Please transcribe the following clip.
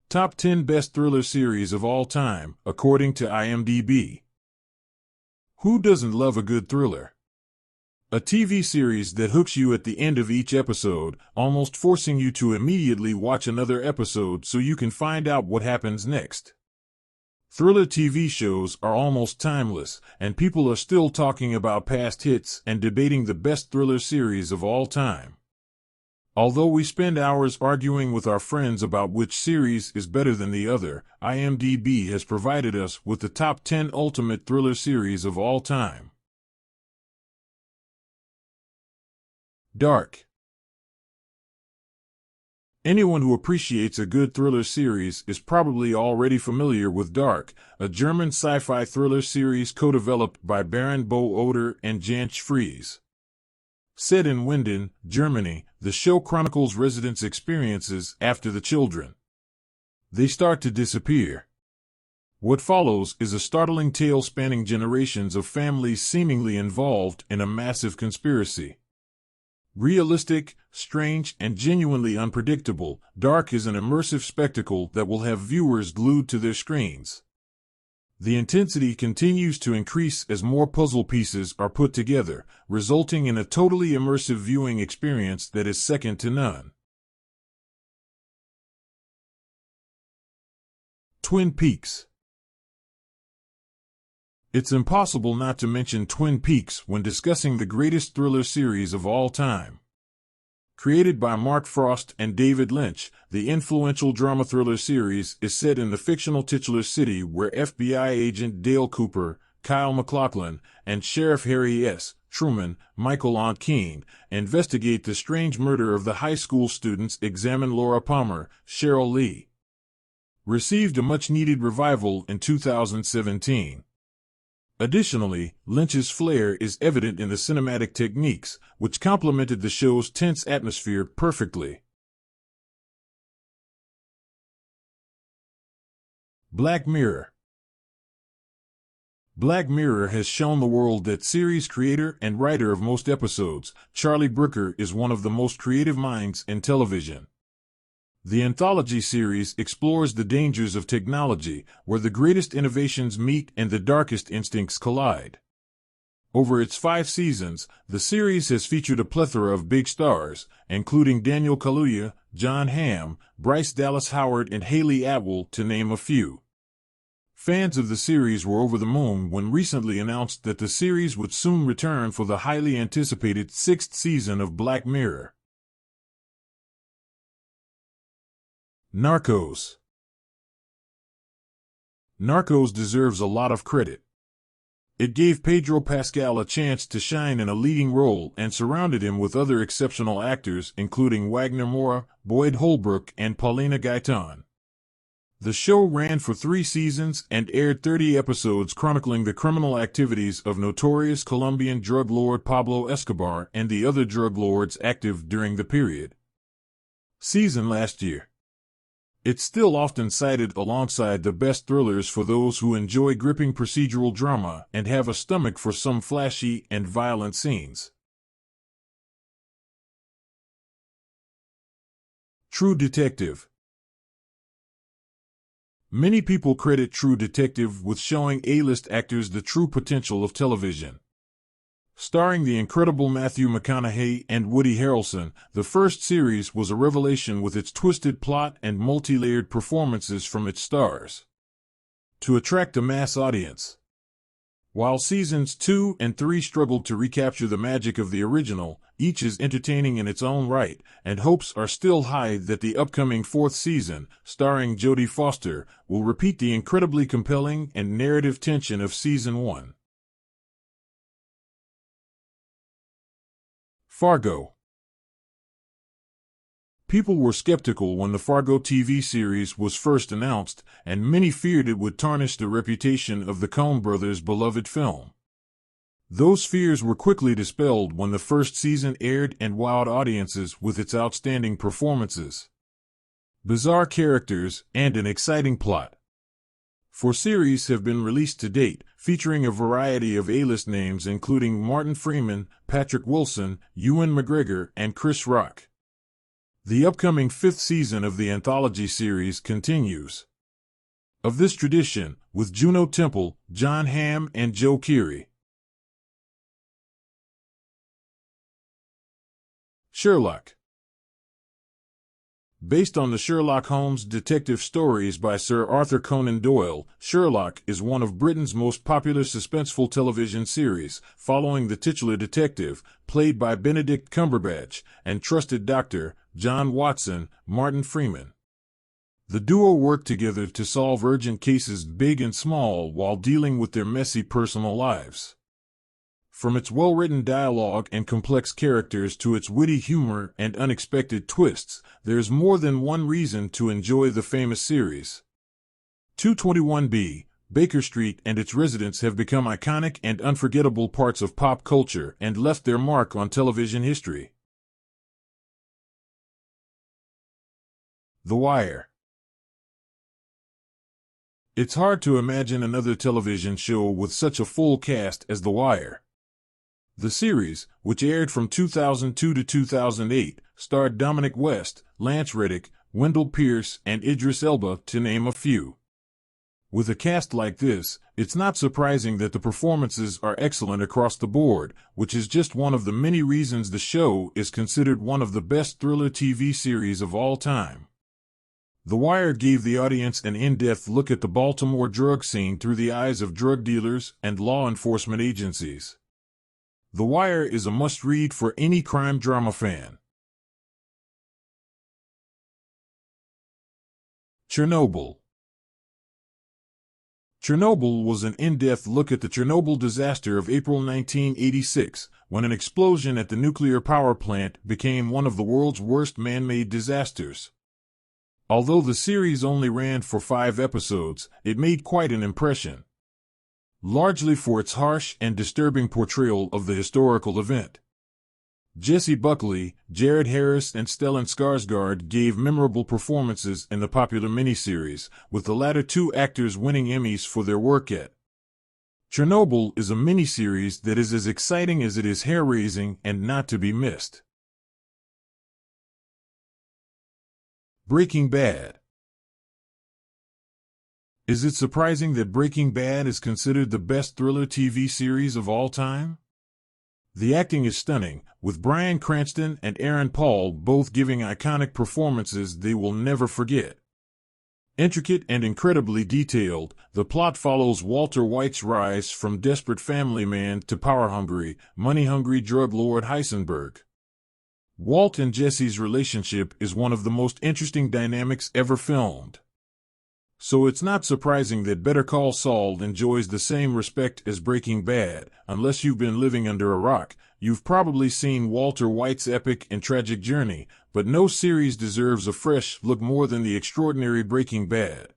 Top 10 Best Thriller Series of All Time, according to IMDB. Who doesn't love a good thriller? A TV series that hooks you at the end of each episode, almost forcing you to immediately watch another episode so you can find out what happens next. Thriller TV shows are almost timeless, and people are still talking about past hits and debating the best thriller series of all time. Although we spend hours arguing with our friends about which series is better than the other, IMDb has provided us with the top 10 ultimate thriller series of all time. Dark. Anyone who appreciates a good thriller series is probably already familiar with Dark, a German sci-fi thriller series co-developed by Baron Bo Oder and Jansch Fries. Set in Winden, Germany, the show chronicles residents' experiences after the children. They start to disappear. What follows is a startling tale spanning generations of families seemingly involved in a massive conspiracy. Realistic, strange, and genuinely unpredictable, Dark is an immersive spectacle that will have viewers glued to their screens. The intensity continues to increase as more puzzle pieces are put together, resulting in a totally immersive viewing experience that is second to none. Twin Peaks. It's impossible not to mention Twin Peaks when discussing the greatest thriller series of all time. Created by Mark Frost and David Lynch, the influential drama-thriller series is set in the fictional titular city where FBI agent Dale Cooper, Kyle MacLachlan, and Sheriff Harry S. Truman, Michael Aunt Keene, investigate the strange murder of the high school students examine Laura Palmer, Cheryl Lee. Received a much-needed revival in 2017. Additionally, Lynch's flair is evident in the cinematic techniques, which complemented the show's tense atmosphere perfectly. Black Mirror. Black Mirror has shown the world that series creator and writer of most episodes, Charlie Brooker, is one of the most creative minds in television. The anthology series explores the dangers of technology, where the greatest innovations meet and the darkest instincts collide. Over its 5 seasons, the series has featured a plethora of big stars, including Daniel Kaluuya, Jon Hamm, Bryce Dallas Howard, and Hayley Atwell, to name a few. Fans of the series were over the moon when recently announced that the series would soon return for the highly anticipated 6th season of Black Mirror. Narcos. Narcos deserves a lot of credit. It gave Pedro Pascal a chance to shine in a leading role and surrounded him with other exceptional actors including Wagner Moura, Boyd Holbrook, and Paulina Gaetan. The show ran for 3 seasons and aired 30 episodes chronicling the criminal activities of notorious Colombian drug lord Pablo Escobar and the other drug lords active during the period. Season last year. It's still often cited alongside the best thrillers for those who enjoy gripping procedural drama and have a stomach for some flashy and violent scenes. True Detective. Many people credit True Detective with showing A-list actors the true potential of television. Starring the incredible Matthew McConaughey and Woody Harrelson, the first series was a revelation with its twisted plot and multi-layered performances from its stars. To attract a mass audience. While seasons 2 and 3 struggled to recapture the magic of the original, each is entertaining in its own right, and hopes are still high that the upcoming 4th season, starring Jodie Foster, will repeat the incredibly compelling and narrative tension of season 1. Fargo. People were skeptical when the Fargo TV series was first announced, and many feared it would tarnish the reputation of the Coen brothers' beloved film. Those fears were quickly dispelled when the first season aired and wowed audiences with its outstanding performances, bizarre characters, and an exciting plot. 4 series have been released to date, featuring a variety of A-list names including Martin Freeman, Patrick Wilson, Ewan McGregor, and Chris Rock. The upcoming fifth season of the anthology series continues of this tradition, with Juno Temple, John Hamm, and Joe Keery. Sherlock. Based on the Sherlock Holmes detective stories by Sir Arthur Conan Doyle, Sherlock is one of Britain's most popular suspenseful television series, following the titular detective, played by Benedict Cumberbatch, and trusted doctor, John Watson, Martin Freeman. The duo work together to solve urgent cases big and small while dealing with their messy personal lives. From its well-written dialogue and complex characters to its witty humor and unexpected twists, there's more than one reason to enjoy the famous series. 221B, Baker Street and its residents have become iconic and unforgettable parts of pop culture and left their mark on television history. The Wire. It's hard to imagine another television show with such a full cast as The Wire. The series, which aired from 2002 to 2008, starred Dominic West, Lance Reddick, Wendell Pierce, and Idris Elba, to name a few. With a cast like this, it's not surprising that the performances are excellent across the board, which is just one of the many reasons the show is considered one of the best thriller TV series of all time. The Wire gave the audience an in-depth look at the Baltimore drug scene through the eyes of drug dealers and law enforcement agencies. The Wire is a must-read for any crime drama fan. Chernobyl. Chernobyl was an in-depth look at the Chernobyl disaster of April 1986, when an explosion at the nuclear power plant became one of the world's worst man-made disasters. Although the series only ran for 5 episodes, it made quite an impression, largely for its harsh and disturbing portrayal of the historical event. Jessie Buckley, Jared Harris, and Stellan Skarsgård gave memorable performances in the popular miniseries, with the latter two actors winning Emmys for their work at. Chernobyl is a miniseries that is as exciting as it is hair-raising and not to be missed. Breaking Bad. Is it surprising that Breaking Bad is considered the best thriller TV series of all time? The acting is stunning, with Bryan Cranston and Aaron Paul both giving iconic performances they will never forget. Intricate and incredibly detailed, the plot follows Walter White's rise from desperate family man to power-hungry, money-hungry drug lord Heisenberg. Walt and Jesse's relationship is one of the most interesting dynamics ever filmed. So it's not surprising that Better Call Saul enjoys the same respect as Breaking Bad. Unless you've been living under a rock, you've probably seen Walter White's epic and tragic journey, but no series deserves a fresh look more than the extraordinary Breaking Bad.